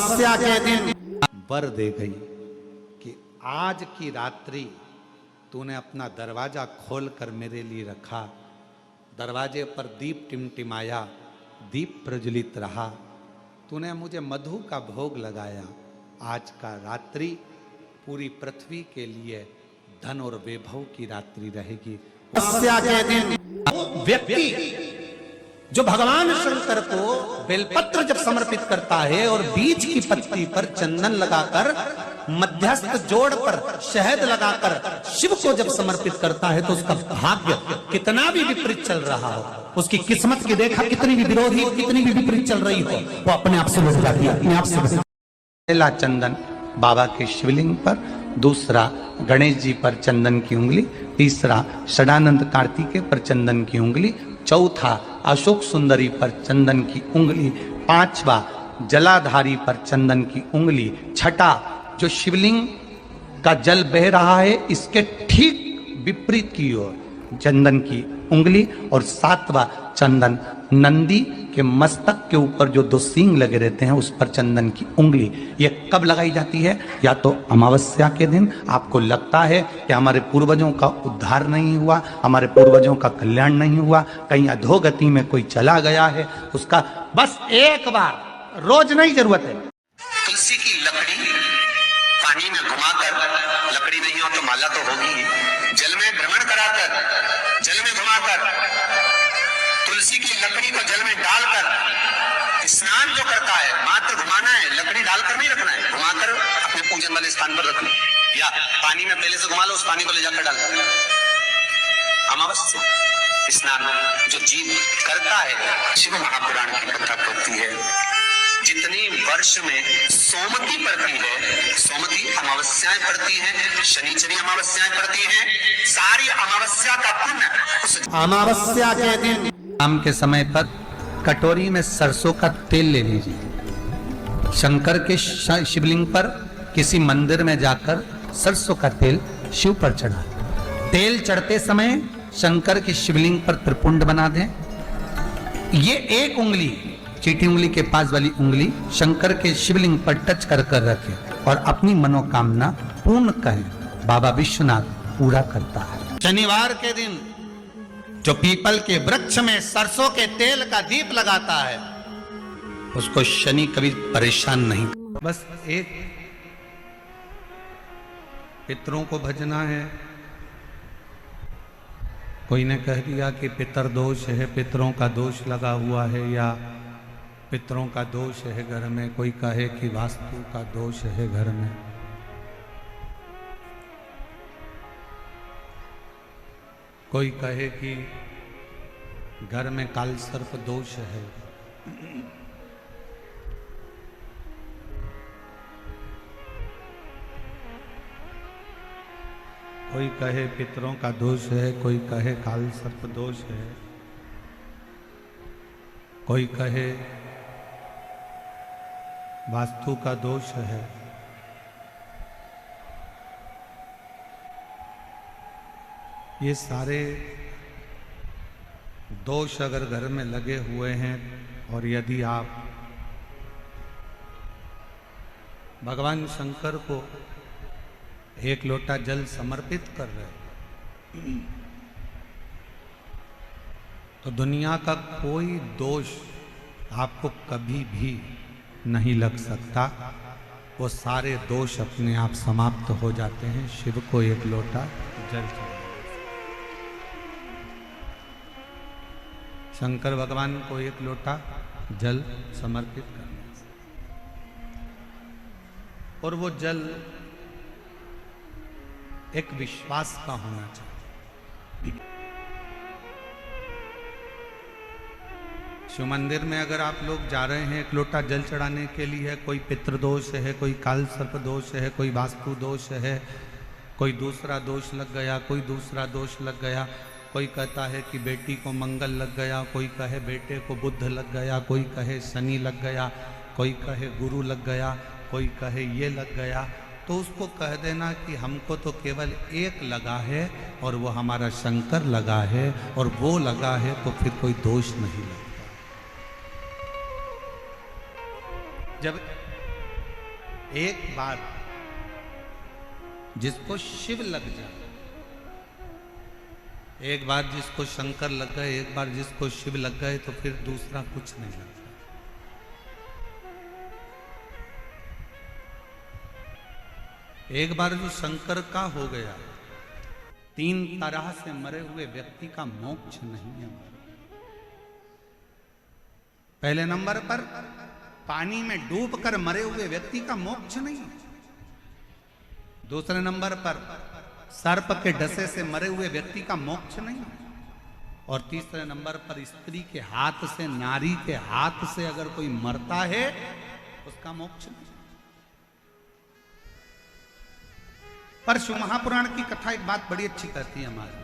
अमावस्या के दिन वर दे गई कि आज की रात्रि तूने अपना दरवाजा खोलकर मेरे लिए रखा। दरवाजे पर दीप टिमटिमाया, दीप प्रज्वलित रहा। तूने मुझे मधु का भोग लगाया। आज का रात्रि पूरी पृथ्वी के लिए धन और वैभव की रात्रि रहेगी। अमावस्या के दिन व्यक्ति जो भगवान शंकर को बेलपत्र जब समर्पित करता है और बीच की पत्ती पर चंदन लगाकर मध्यस्थ जोड़ पर शहद लगाकर शिव को जब समर्पित करता है तो उसका भाग्य कितना भी विपरीत चल रहा हो, उसकी किस्मत की देखा कितनी भी विरोधी, कितनी भी विपरीत चल रही हो, वो अपने आप से बच जाती है, अपने आप से। पहला चंदन बाबा के शिवलिंग पर, दूसरा गणेश जी पर चंदन की उंगली, तीसरा षडानंद कार्तिकेय पर चंदन की उंगली, चौथा अशोक सुंदरी पर चंदन की उंगली, पांचवा जलाधारी पर चंदन की उंगली, छठा जो शिवलिंग का जल बह रहा है इसके ठीक विपरीत की ओर चंदन की उंगली, और सातवां चंदन नंदी के मस्तक के ऊपर जो दो सींग लगे रहते हैं उस पर चंदन की उंगली। ये कब लगाई जाती है? या तो अमावस्या के दिन। आपको लगता है कि हमारे पूर्वजों का उद्धार नहीं हुआ, हमारे पूर्वजों का कल्याण नहीं हुआ, कहीं अधोगति में कोई चला गया है, उसका बस एक बार, रोज नहीं जरूरत है। तुलसी की लकड़ी पानी में घुमाकर, लकड़ी नहीं हो तो माला तो होगी, जल में भ्रमण कराकर, जल में घुमाकर, तुलसी की लकड़ी को जल में डालकर स्नान जो करता है, मात्र घुमाना है, लकड़ी डालकर नहीं रखना है, घुमाकर अपने पूजन वाले स्थान पर रखना, या पानी में पहले से घुमा लो, उस पानी को ले जाकर डाल। अमावस्या स्नान जो जीव करता है, शिव महापुराण की कथा कहती है जितनी वर्ष में सोमती पड़ती है, सोमती अमावस्याएं पड़ती हैं, शनिचरी अमावस्याएं पड़ती हैं, सारी अमावस्या का पुण्य उस अमावस्या के दिन शाम के समय पर कटोरी में सरसों का तेल ले लीजिए। शंकर के शिवलिंग पर किसी मंदिर में जाकर सरसों का तेल शिव पर चढ़ा। तेल चढ़ते समय शंकर की शिवलिंग पर त्रिपुंड बना दें। ये एक उंगली, चीटी उंगली के पास वाली उंगली शंकर के शिवलिंग पर टच कर कर रखें और अपनी मनोकामना पूर्ण करें। बाबा विश्वनाथ पूरा करता है। शनिवार के दिन जो पीपल के वृक्ष में सरसों के तेल का दीप लगाता है उसको शनि कभी परेशान नहीं। बस एक पितरों को भजना है। कोई ने कह दिया कि पितर दोष है, पितरों का दोष लगा हुआ है, या पितरों का दोष है घर में, कोई कहे कि वास्तु का दोष है घर में। कोई कहे कि घर में काल सर्प दोष है। कोई कहे पितरों का दोष है, कोई कहे काल सर्प दोष है, कोई कहे वास्तु का दोष है। ये सारे दोष अगर घर में लगे हुए हैं और यदि आप भगवान शंकर को एक लोटा जल समर्पित कर रहे हैं तो दुनिया का कोई दोष आपको कभी भी नहीं लग सकता। वो सारे दोष अपने आप समाप्त हो जाते हैं शिव को एक लोटा जल चढ़ाने। शंकर भगवान को एक लोटा जल समर्पित करना और वो जल एक विश्वास का होना चाहिए। शिव मंदिर में अगर आप लोग जा रहे हैं एक लोटा जल चढ़ाने के लिए, कोई पितृदोष है, कोई काल सर्प दोष है, कोई वास्तु दोष है, कोई दूसरा दोष लग गया, कोई दूसरा दोष लग गया, कोई कहता है कि बेटी को मंगल लग गया, कोई कहे बेटे को बुध लग गया, कोई कहे शनि लग गया, कोई कहे गुरु लग गया, कोई कहे ये लग गया, तो उसको कह देना कि हमको तो केवल एक लगा है और वो हमारा शंकर लगा है, और वो लगा है तो फिर कोई दोष नहीं लगता। जब एक बार जिसको शिव लग जाए, एक बार जिसको शंकर लग गए, एक बार जिसको शिव लग गए, तो फिर दूसरा कुछ नहीं लगता। एक बार जो शंकर का हो गया, 3 तरह से मरे हुए व्यक्ति का मोक्ष नहीं है। पहले नंबर पर पानी में डूबकर मरे हुए व्यक्ति का मोक्ष नहीं। दूसरे नंबर पर सर्प के डसे से मरे हुए व्यक्ति का मोक्ष नहीं। और तीसरे नंबर पर स्त्री के हाथ से, नारी के हाथ से अगर कोई मरता है उसका मोक्ष नहीं। पर शिव महापुराण की कथा एक बात बड़ी अच्छी कहती है हमारी।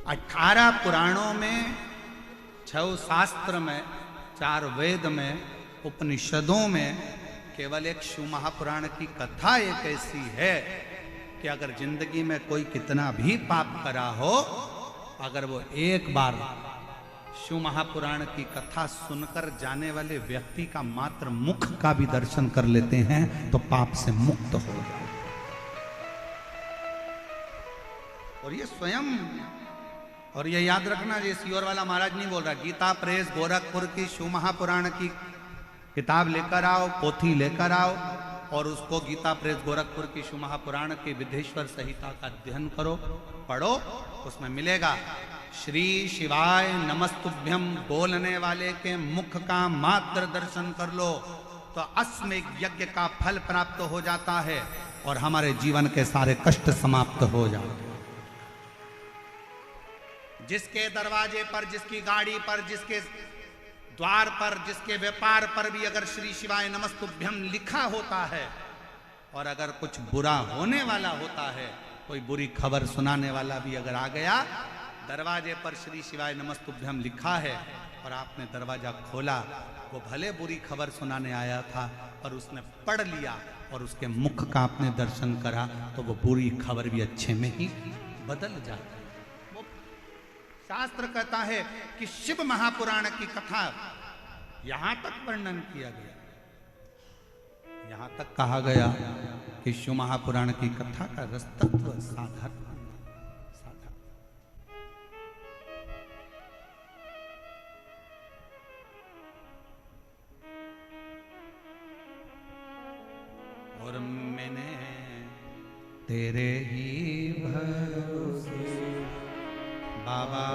18 पुराणों में, 6 शास्त्र में, 4 वेद में, उपनिषदों में केवल एक शिव महापुराण की कथा एक ऐसी है कि अगर जिंदगी में कोई कितना भी पाप करा हो, अगर वो एक बार शिव महापुराण की कथा सुनकर जाने वाले व्यक्ति का मात्र मुख का भी दर्शन कर लेते हैं तो पाप से मुक्त हो जाए। और ये स्वयं, और ये याद रखना, ये सियोर वाला महाराज नहीं बोल रहा, गीता प्रेस गोरखपुर की शिव महापुराण की किताब लेकर आओ, पोथी लेकर आओ और उसको गीता प्रेस गोरखपुर की शिव महापुराण की विधेश्वर संहिता का अध्ययन करो, पढ़ो। उसमें मिलेगा श्री शिवाय नमस्तुभ्यम बोलने वाले के मुख का मात्र दर्शन कर लो तो अश्वमेध यज्ञ का फल प्राप्त हो जाता है और हमारे जीवन के सारे कष्ट समाप्त हो जाते हैं। जिसके दरवाजे पर, जिसकी गाड़ी पर, जिसके द्वार पर, जिसके व्यापार पर भी अगर श्री शिवाय नमस्तुभ्यम लिखा होता है और अगर कुछ बुरा होने वाला होता है, कोई बुरी खबर सुनाने वाला भी अगर आ गया, दरवाजे पर श्री शिवाय नमस्तुभ्यम लिखा है और आपने दरवाजा खोला, वो भले बुरी खबर सुनाने आया था पर उसने पढ़ लिया और उसके मुख का आपने दर्शन करा तो वो बुरी खबर भी अच्छे में ही बदल जाती है। वो शास्त्र कहता है कि शिव महापुराण की कथा यहां तक वर्णन किया गया, यहां तक कहा गया कि शिव महापुराण की कथा का रस तत्व साधारण और मैंने तेरे ही भरोसे बाबा,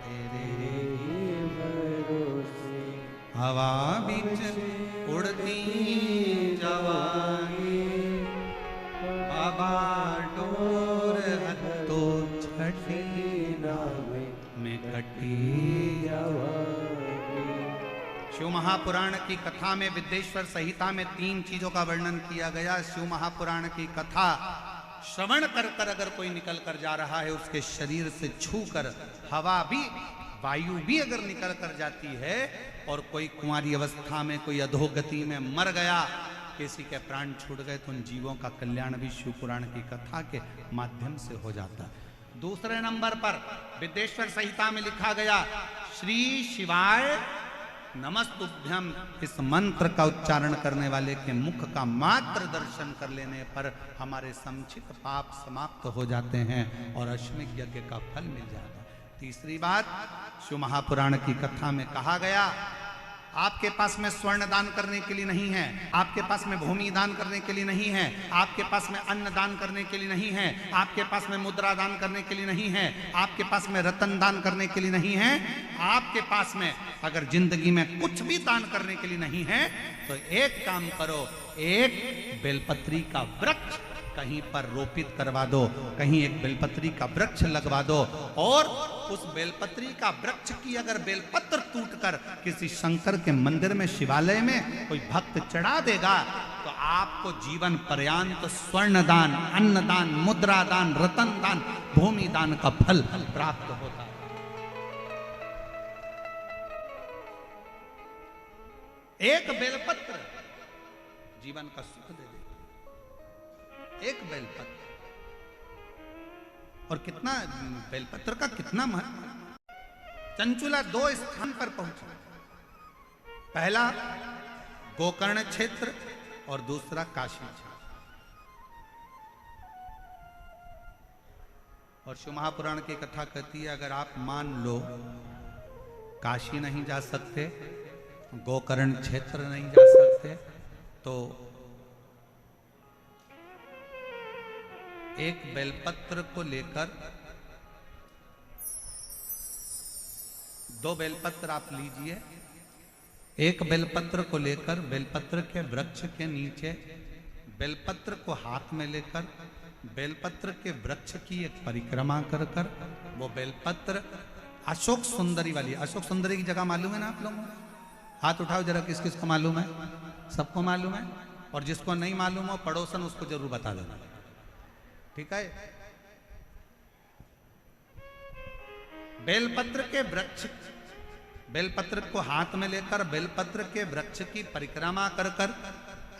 तेरे ही भरोसे हवा बीच उड़ती जवानी बाबा, डोर हत्तो छठी नावे में कटी जवानी। शिव महापुराण की कथा में, विद्येश्वर संहिता में 3 चीजों का वर्णन किया गया। शिव महापुराण की कथा श्रवण कर कर अगर कोई निकल कर जा रहा है, उसके शरीर से छूकर हवा भी, वायु भी अगर निकल कर जाती है और कोई कुंवारी अवस्था में, कोई अधोगति में मर गया, किसी के प्राण छूट गए, तो उन जीवों का कल्याण भी शिव पुराण की कथा के माध्यम से हो जाता है। दूसरे नंबर पर विद्येश्वर संहिता में लिखा गया श्री शिवाय नमस्तुभ्यम, इस मंत्र का उच्चारण करने वाले के मुख का मात्र दर्शन कर लेने पर हमारे संचित पाप समाप्त हो जाते हैं और अश्वमेध यज्ञ का फल मिल जाता है। तीसरी बात, शिव महापुराण की कथा में कहा गया आपके पास में स्वर्ण दान करने के लिए नहीं है, आपके पास में भूमि दान करने के लिए नहीं है, आपके पास में अन्न दान करने के लिए नहीं है, आपके पास में मुद्रा दान करने के लिए नहीं है, आपके पास में रतन दान करने के लिए नहीं है, आपके पास में अगर जिंदगी में कुछ भी दान करने के लिए नहीं है तो एक काम करो, एक बेलपत्री का वृक्ष कहीं पर रोपित करवा दो, कहीं एक बेलपत्री का वृक्ष लगवा दो और उस बेलपत्री का वृक्ष की अगर बेलपत्र टूटकर किसी शंकर के मंदिर में, शिवालय में कोई भक्त चढ़ा देगा तो आपको जीवन पर्यंत स्वर्ण दान, अन्न दान, मुद्रा दान, रतन दान, भूमि दान का फल प्राप्त होता है। एक बेलपत्र जीवन का सुख दे देगा, एक बेलपत्र। और कितना बेलपत्र का कितना महत्व। चंचुला 2 स्थान पर पहुंची। पहला गोकर्ण क्षेत्र और दूसरा काशी क्षेत्र। और शिव महापुराण की कथा कहती है, अगर आप मान लो काशी नहीं जा सकते, गोकर्ण क्षेत्र नहीं जा सकते, तो एक बेलपत्र को लेकर 2 बेलपत्र आप लीजिए। एक बेलपत्र को लेकर बेलपत्र के वृक्ष के नीचे बेलपत्र को हाथ में लेकर बेलपत्र के वृक्ष की एक परिक्रमा कर कर वो बेलपत्र अशोक सुंदरी वाली, अशोक सुंदरी की जगह मालूम है ना आप लोगों को? हाथ उठाओ जरा, किस किस को मालूम है? सबको मालूम है? और जिसको नहीं मालूम हो पड़ोसन उसको जरूर बता देना, ठीक है? बेलपत्र के वृक्ष, बेलपत्र को हाथ में लेकर बेलपत्र के वृक्ष की परिक्रमा कर कर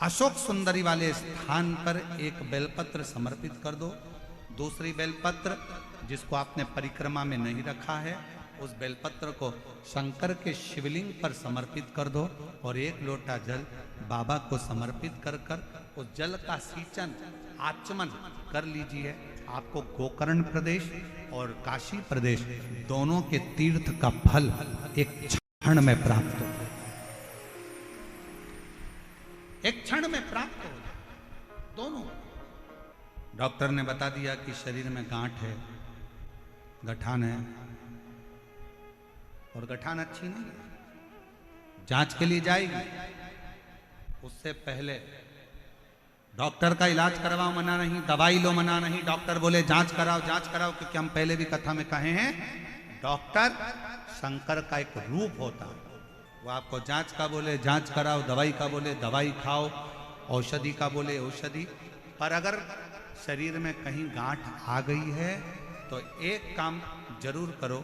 अशोक सुंदरी वाले स्थान पर एक बेलपत्र समर्पित कर दो। दूसरी बेलपत्र जिसको आपने परिक्रमा में नहीं रखा है, उस बेलपत्र को शंकर के शिवलिंग पर समर्पित कर दो और 1 लोटा जल बाबा को समर्पित कर कर उस जल का सींचन आचमन कर लीजिए। आपको गोकर्ण प्रदेश और काशी प्रदेश दोनों के तीर्थ का फल एक क्षण में प्राप्त हो, एक क्षण में प्राप्त हो दोनों। डॉक्टर ने बता दिया कि शरीर में गांठ है, गठान है, और गठान अच्छी नहीं है, जांच के लिए जाएगी। उससे पहले डॉक्टर का इलाज करवाओ मना नहीं, दवाई लो मना नहीं, डॉक्टर बोले जांच कराओ जांच कराओ, क्योंकि हम पहले भी कथा में कहे हैं डॉक्टर शंकर का एक रूप होता है। वो आपको जांच का बोले जांच कराओ, दवाई का बोले दवाई खाओ, औषधि का बोले औषधि। पर अगर शरीर में कहीं गांठ आ गई है तो एक काम जरूर करो,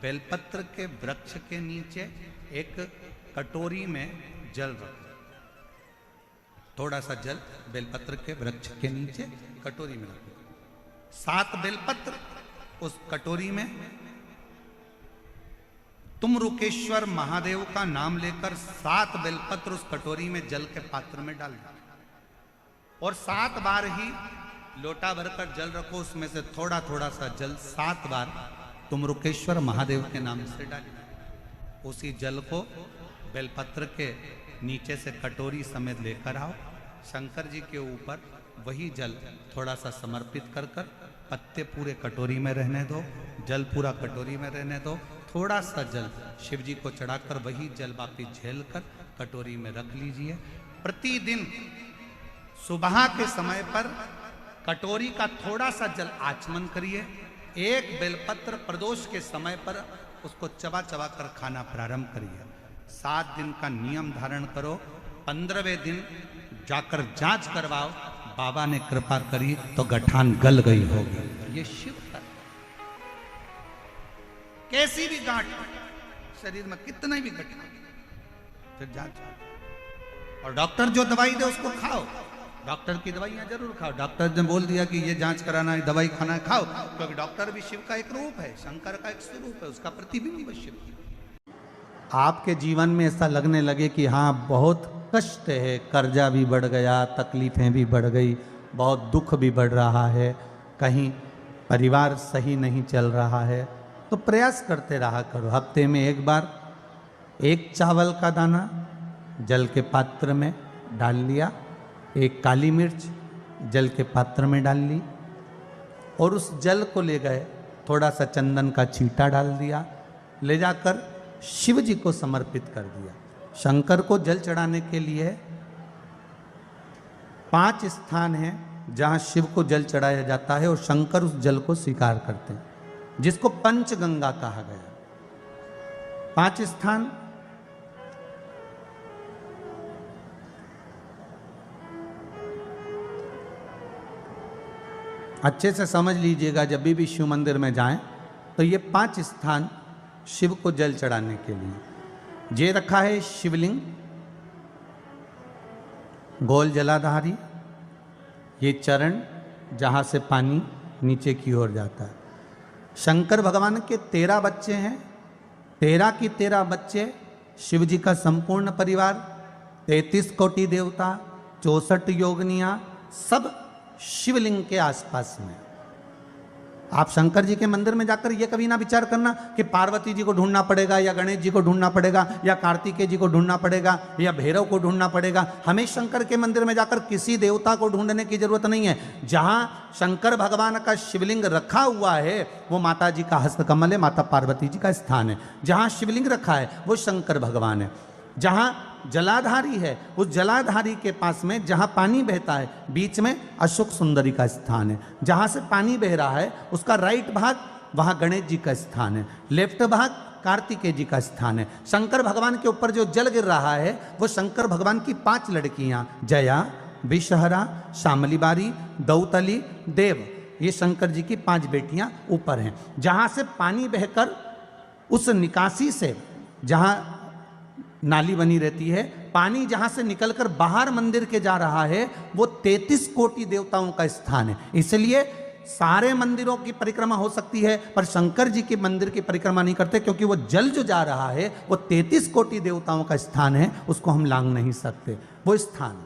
बेलपत्र के वृक्ष के नीचे एक कटोरी में जल रखो, थोड़ा सा जल बेलपत्र के वृक्ष के नीचे कटोरी में रखो। 7 बेलपत्र उस कटोरी में, तुम रुकेश्वर महादेव का नाम लेकर 7 बेलपत्र उस कटोरी में जल के पात्र में डाल दो और 7 बार ही लोटा भरकर जल रखो, उसमें से थोड़ा थोड़ा सा जल 7 बार तुम रुकेश्वर महादेव के नाम से डालो। उसी जल को बेलपत्र के नीचे से कटोरी समेत लेकर आओ, शंकर जी के ऊपर वही जल थोड़ा सा समर्पित कर कर, पत्ते पूरे कटोरी में रहने दो, जल पूरा कटोरी में रहने दो, थोड़ा सा जल शिव जी को चढ़ाकर वही जल वापिस झेल कर कटोरी में रख लीजिए। प्रतिदिन सुबह के समय पर कटोरी का थोड़ा सा जल आचमन करिए। एक बेलपत्र प्रदोष के समय पर उसको चबा चबा कर खाना प्रारंभ करिए। 7 दिन का नियम धारण करो, 15वें दिन जाकर जांच करवाओ, बाबा ने कृपा करी तो गठान गल गई होगी। ये शिव का, कैसी भी गांठ शरीर में, कितना भी गठान, फिर जांच। और डॉक्टर जो दवाई दे उसको खाओ, डॉक्टर की दवाइयां जरूर खाओ। डॉक्टर ने बोल दिया कि ये जांच कराना है, दवाई खाना है, खाओ, क्योंकि डॉक्टर भी शिव का एक रूप है, शंकर का एक स्वरूप है, उसका प्रतिबिंब शिव। आपके जीवन में ऐसा लगने लगे कि हाँ बहुत कष्ट है, कर्जा भी बढ़ गया, तकलीफें भी बढ़ गई, बहुत दुख भी बढ़ रहा है, कहीं परिवार सही नहीं चल रहा है, तो प्रयास करते रहा करो। हफ्ते में एक बार 1 चावल का दाना जल के पात्र में डाल लिया, 1 काली मिर्च जल के पात्र में डाल ली और उस जल को ले गए, थोड़ा सा चंदन का छींटा डाल दिया, ले जाकर शिव जी को समर्पित कर दिया। शंकर को जल चढ़ाने के लिए 5 स्थान हैं जहां शिव को जल चढ़ाया जाता है और शंकर उस जल को स्वीकार करते हैं, जिसको पंचगंगा कहा गया। 5 स्थान, अच्छे से समझ लीजिएगा, जब भी शिव मंदिर में जाएं तो ये 5 स्थान शिव को जल चढ़ाने के लिए जे रखा है। शिवलिंग, गोल जलाधारी, ये चरण जहाँ से पानी नीचे की ओर जाता है। शंकर भगवान के 13 बच्चे हैं, 13 की 13 बच्चे, शिव जी का संपूर्ण परिवार, 33 कोटि देवता, 64 योगनियां, सब शिवलिंग के आसपास में। आप शंकर जी के मंदिर में जाकर ये कभी ना विचार करना कि पार्वती जी को ढूंढना पड़ेगा या गणेश जी को ढूंढना पड़ेगा या कार्तिकेय जी को ढूंढना पड़ेगा या भैरव को ढूंढना पड़ेगा। हमें शंकर के मंदिर में जाकर किसी देवता को ढूंढने की जरूरत नहीं है। जहां शंकर भगवान का शिवलिंग रखा हुआ है वो माता जी का हस्तकमल है, माता पार्वती जी का स्थान है। जहां शिवलिंग रखा है वो शंकर भगवान है। जहां जलाधारी है उस जलाधारी के पास में जहां पानी बहता है बीच में अशोक सुंदरी का स्थान है। जहां से पानी बह रहा है उसका राइट भाग वहां गणेश जी का स्थान है, लेफ्ट भाग कार्तिकेय जी का स्थान है। शंकर भगवान के ऊपर जो जल गिर रहा है वो शंकर भगवान की 5 लड़कियां जया, विषहरा, शामली बारी, दौतली, देव, ये शंकर जी की 5 बेटियां ऊपर हैं। जहां से पानी बहकर उस निकासी से, जहां नाली बनी रहती है, पानी जहां से निकलकर बाहर मंदिर के जा रहा है वो 33 कोटि देवताओं का स्थान है। इसलिए सारे मंदिरों की परिक्रमा हो सकती है पर शंकर जी के मंदिर की परिक्रमा नहीं करते, क्योंकि वो जल जो जा रहा है वो 33 कोटि देवताओं का स्थान है, उसको हम लांघ नहीं सकते। वो स्थान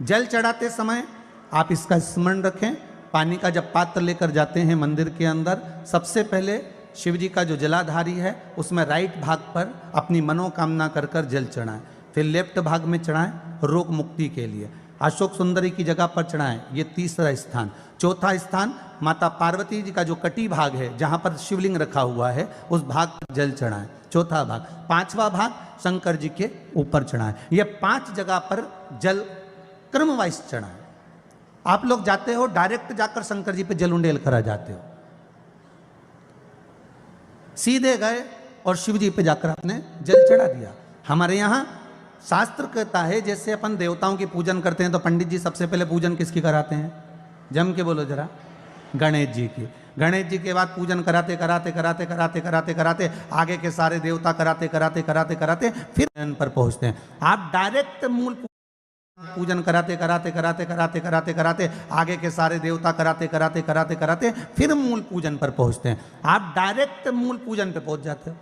जल चढ़ाते समय आप इसका स्मरण रखें। पानी का जब पात्र लेकर जाते हैं मंदिर के अंदर, सबसे पहले शिव जी का जो जलाधारी है उसमें राइट भाग पर अपनी मनोकामना कर कर जल चढ़ाएं, फिर लेफ्ट भाग में चढ़ाएं रोग मुक्ति के लिए। अशोक सुंदरी की जगह पर चढ़ाएं, ये तीसरा स्थान। चौथा स्थान माता पार्वती जी का जो कटी भाग है जहां पर शिवलिंग रखा हुआ है उस भाग पर जल चढ़ाएं, चौथा भाग। 5वां भाग शंकर जी के ऊपर चढ़ाएं। ये 5 जगह पर जल क्रम वाइज चढ़ाएं। आप लोग जाते हो डायरेक्ट जाकर शंकर जी पे जल उंडेल करा जाते हो, सीधे गए और शिव जी पे जाकर आपने जल चढ़ा दिया। हमारे यहाँ शास्त्र कहता है जैसे अपन देवताओं की पूजन करते हैं तो पंडित जी सबसे पहले पूजन किसकी कराते हैं? जम के बोलो जरा, गणेश जी की। गणेश जी के बाद पूजन कराते कराते कराते कराते कराते कराते आगे के सारे देवता कराते कराते कराते कराते फिर इन पर पहुंचते हैं। आप डायरेक्ट मूल पूजन कराते कराते कराते कराते कराते कराते आगे के सारे देवता कराते कराते कराते कराते फिर मूल पूजन पर पहुंचते हैं। आप डायरेक्ट मूल पूजन पे पहुंच जाते हो।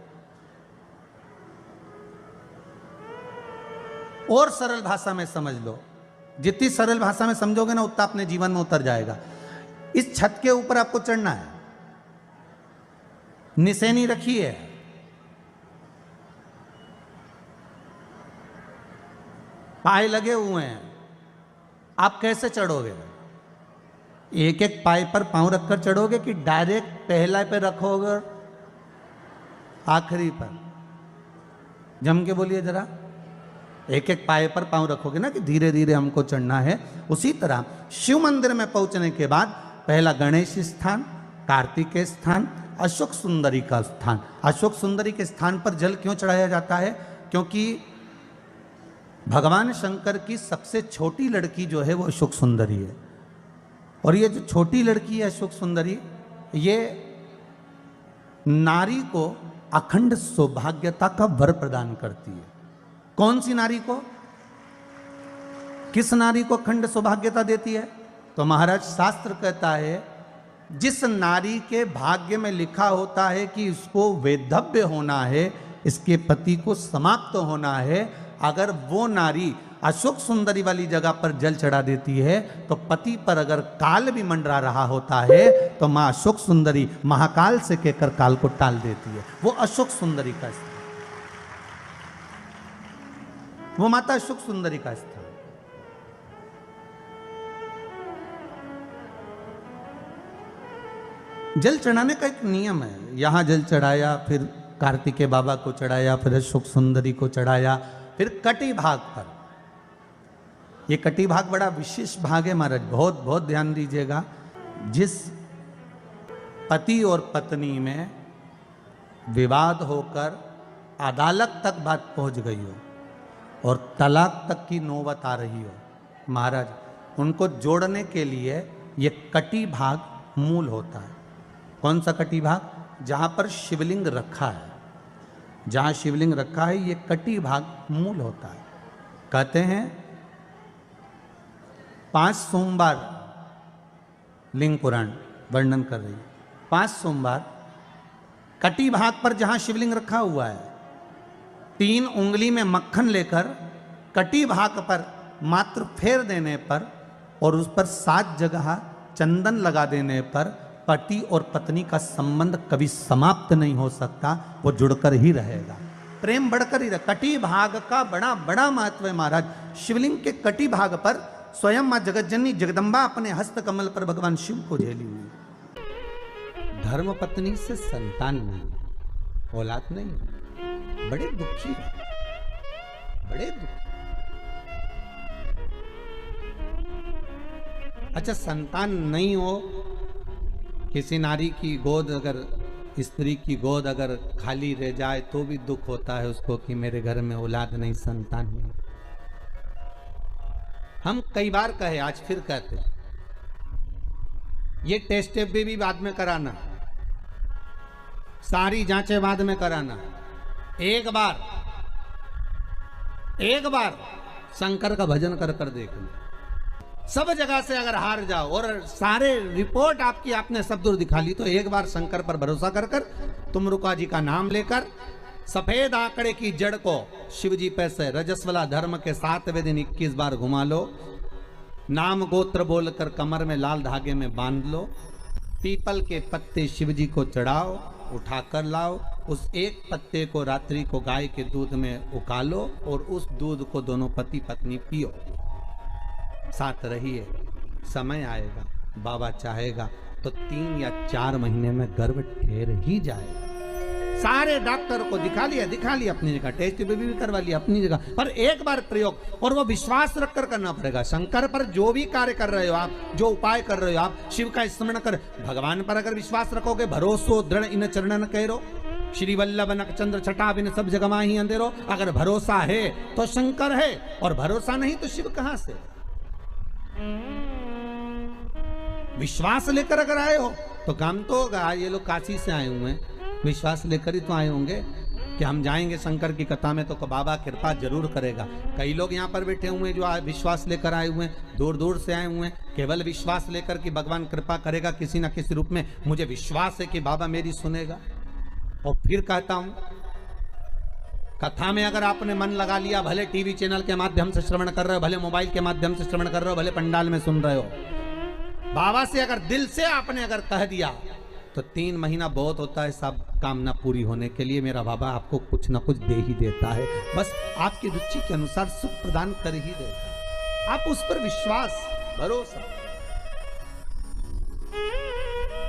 और सरल भाषा में समझ लो, जितनी सरल भाषा में समझोगे ना उतना अपने जीवन में उतर जाएगा। इस छत के ऊपर आपको चढ़ना है, निशानी रखी है, पाए लगे हुए हैं, आप कैसे चढ़ोगे? एक एक पाए पर पांव रखकर चढ़ोगे कि डायरेक्ट पहला पे रखोगे आखिरी पर? जम के बोलिए जरा, एक एक पाए पर पांव रखोगे ना कि धीरे धीरे हमको चढ़ना है। उसी तरह शिव मंदिर में पहुंचने के बाद पहला गणेश स्थान, कार्तिकेय स्थान, अशोक सुंदरी का स्थान। अशोक सुंदरी के स्थान पर जल क्यों चढ़ाया जाता है? क्योंकि भगवान शंकर की सबसे छोटी लड़की जो है वो अशोक सुंदरी है। और ये जो छोटी लड़की है अशोक सुंदरी, ये नारी को अखंड सौभाग्यता का वर प्रदान करती है। कौन सी नारी को? किस नारी को अखंड सौभाग्यता देती है? तो महाराज शास्त्र कहता है जिस नारी के भाग्य में लिखा होता है कि इसको वैधव्य होना है, इसके पति को समाप्त होना है, अगर वो नारी अशोक सुंदरी वाली जगह पर जल चढ़ा देती है तो पति पर अगर काल भी मंडरा रहा होता है तो मां अशोक सुंदरी महाकाल से कहकर काल को टाल देती है। वो अशोक सुंदरी का स्थान, वो माता अशोक सुंदरी का स्थान। जल चढ़ाने का एक नियम है। यहां जल चढ़ाया, फिर कार्तिकेय बाबा को चढ़ाया, फिर अशोक सुंदरी को चढ़ाया, फिर कटी भाग पर। ये कटी भाग बड़ा विशेष भाग है महाराज, बहुत बहुत ध्यान दीजिएगा। जिस पति और पत्नी में विवाद होकर अदालत तक बात पहुंच गई हो और तलाक तक की नौबत आ रही हो, महाराज उनको जोड़ने के लिए ये कटी भाग मूल होता है। कौन सा कटी भाग? जहां पर शिवलिंग रखा है, जहां शिवलिंग रखा है ये कटी भाग मूल होता है। कहते हैं 5 सोमवार, लिंग पुराण वर्णन कर रही है, 5 सोमवार कटी भाग पर जहां शिवलिंग रखा हुआ है, 3 उंगली में मक्खन लेकर कटी भाग पर मात्र फेर देने पर और उस पर 7 जगह चंदन लगा देने पर पति और पत्नी का संबंध कभी समाप्त नहीं हो सकता, वो जुड़कर ही रहेगा, प्रेम बढ़कर ही रहेगा। कटी भाग का बड़ा बड़ा महत्व है महाराज। शिवलिंग के कटी भाग पर स्वयं मां जगतजननी जगदम्बा अपने हस्त कमल पर भगवान शिव को झेली हुई। धर्म पत्नी से संतान नहीं, औलाद नहीं, बड़े दुखी है, बड़े दुखी। अच्छा, संतान नहीं हो, किसी नारी की गोद अगर, स्त्री की गोद अगर खाली रह जाए तो भी दुख होता है उसको कि मेरे घर में औलाद नहीं, संतान नहीं। हम कई बार कहे, आज फिर कहते हैं, ये टेस्ट भी बाद में कराना, सारी जांचें बाद में कराना। एक बार शंकर का भजन कर कर देख लो। सब जगह से अगर हार जाओ और सारे रिपोर्ट आपकी आपने सब दूर दिखा ली, तो एक बार शंकर पर भरोसा कर कर तुम रुका जी का नाम लेकर सफेद आंकड़े की जड़ को शिव जी पे से रजस्वला धर्म के 7वें दिन 21 बार घुमा लो। नाम गोत्र बोलकर कमर में लाल धागे में बांध लो। पीपल के पत्ते शिव जी को चढ़ाओ, उठाकर लाओ। उस एक पत्ते को रात्रि को गाय के दूध में उकालो और उस दूध को दोनों पति पत्नी पियो। साथ रहिए, समय आएगा, बाबा चाहेगा तो 3 या 4 महीने में गर्भ ठहर ही जाएगा। सारे डॉक्टर को दिखा लिया अपनी जगह, टेस्ट भी करवा लिया अपनी जगह, पर एक बार प्रयोग, और वो विश्वास रखकर करना पड़ेगा। शंकर पर जो भी कार्य कर रहे हो आप, जो उपाय कर रहे हो आप, शिव का स्मरण कर, भगवान पर अगर विश्वास रखोगे, भरोसो दृढ़ इन चरणन करो, श्री वल्लभ नखचंद्र छटा बिन सब जगमा ही अंधेरो। अगर भरोसा है तो शंकर है, और भरोसा नहीं तो शिव कहां से। विश्वास लेकर अगर आए हो तो काम तो होगा। ये लोग काशी से आए हुए हैं, विश्वास लेकर ही तो आए होंगे कि हम जाएंगे शंकर की कथा में तो बाबा कृपा जरूर करेगा। कई लोग यहाँ पर बैठे हुए हैं जो विश्वास लेकर आए हुए हैं, दूर दूर से आए हुए हैं, केवल विश्वास लेकर कि भगवान कृपा करेगा किसी ना किसी रूप में, मुझे विश्वास है कि बाबा मेरी सुनेगा। और फिर कहता हूं, कथा में अगर आपने मन लगा लिया, भले टीवी चैनल के माध्यम से श्रवण कर रहे हो, भले मोबाइल के माध्यम से श्रवण कर रहे हो, भले पंडाल में सुन रहे हो, बाबा से अगर दिल से आपने अगर कह दिया तो 3 महीना बहुत होता है सब कामना पूरी होने के लिए। मेरा बाबा आपको कुछ ना कुछ दे ही देता है, बस आपकी रुचि के अनुसार सुख प्रदान कर ही देता है। आप उस पर विश्वास, भरोसा,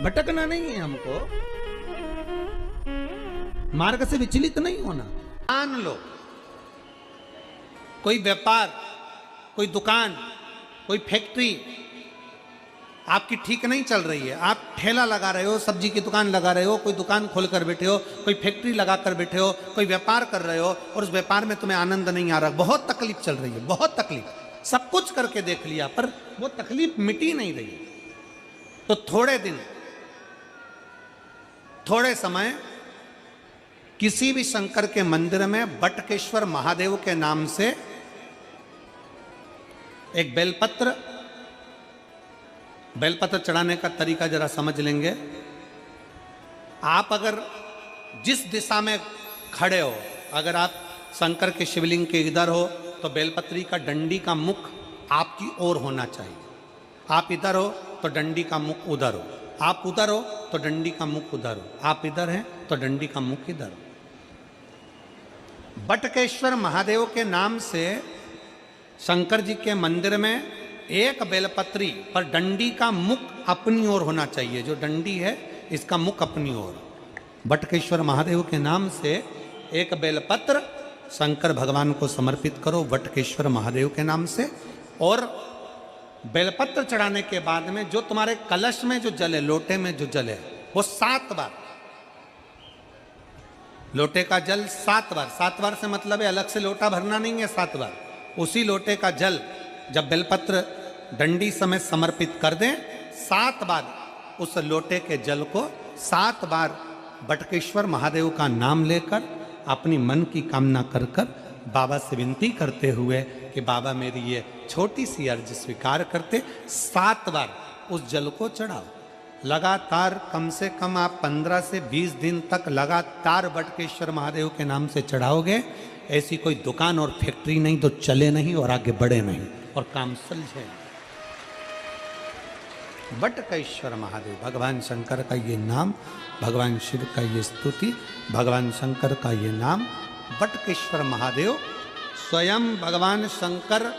भटकना नहीं है हमको, मार्ग से विचलित नहीं होना। मान लो कोई व्यापार, कोई दुकान, कोई फैक्ट्री आपकी ठीक नहीं चल रही है, आप ठेला लगा रहे हो, सब्जी की दुकान लगा रहे हो, कोई दुकान खोल कर बैठे हो, कोई फैक्ट्री लगा कर बैठे हो, कोई व्यापार कर रहे हो और उस व्यापार में तुम्हें आनंद नहीं आ रहा, बहुत तकलीफ चल रही है, बहुत तकलीफ, सब कुछ करके देख लिया पर वो तकलीफ मिटी नहीं रही। तो थोड़े दिन, थोड़े समय किसी भी शंकर के मंदिर में बटकेश्वर महादेव के नाम से एक बेलपत्र चढ़ाने का तरीका जरा समझ लेंगे। आप अगर जिस दिशा में खड़े हो, अगर आप शंकर के शिवलिंग के इधर हो तो बेलपत्री का डंडी का मुख आपकी ओर होना चाहिए। आप इधर हो तो डंडी का मुख उधर हो, आप उधर हो तो डंडी का मुख उधर हो, आप इधर हैं तो डंडी का मुख इधर हो। बटकेश्वर महादेव के नाम से शंकर जी के मंदिर में एक बेलपत्री पर डंडी का मुख अपनी ओर होना चाहिए। जो डंडी है इसका मुख अपनी ओर। बटकेश्वर महादेव के नाम से एक बेलपत्र शंकर भगवान को समर्पित करो बटकेश्वर महादेव के नाम से। और बेलपत्र चढ़ाने के बाद में जो तुम्हारे कलश में जो जल है, लोटे में जो जल है, वो 7 बार, लोटे का जल 7 बार, 7 बार से मतलब है अलग से लोटा भरना नहीं है, 7 बार उसी लोटे का जल जब बेलपत्र डंडी समेत समर्पित कर दें, 7 बार उस लोटे के जल को 7 बार बटकेश्वर महादेव का नाम लेकर अपनी मन की कामना कर कर बाबा से विनती करते हुए कि बाबा मेरी ये छोटी सी अर्ज स्वीकार करते, 7 बार उस जल को चढ़ाओ। लगातार कम से कम आप 15 से 20 दिन तक लगातार बटकेश्वर महादेव के नाम से चढ़ाओगे, ऐसी कोई दुकान और फैक्ट्री नहीं तो चले नहीं और आगे बढ़े नहीं और काम सुलझे। बटकेश्वर महादेव, भगवान शंकर का ये नाम, भगवान शिव का ये स्तुति, भगवान शंकर का ये नाम बटकेश्वर महादेव। स्वयं भगवान शंकर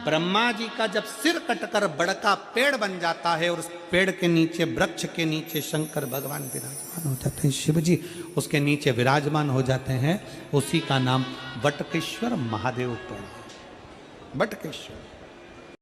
ब्रह्मा जी का जब सिर कटकर बड़का पेड़ बन जाता है और उस पेड़ के नीचे, वृक्ष के नीचे शंकर भगवान विराजमान हो जाते हैं, शिव जी उसके नीचे विराजमान हो जाते हैं, उसी का नाम बटकेश्वर महादेव पड़ा। बटकेश्वर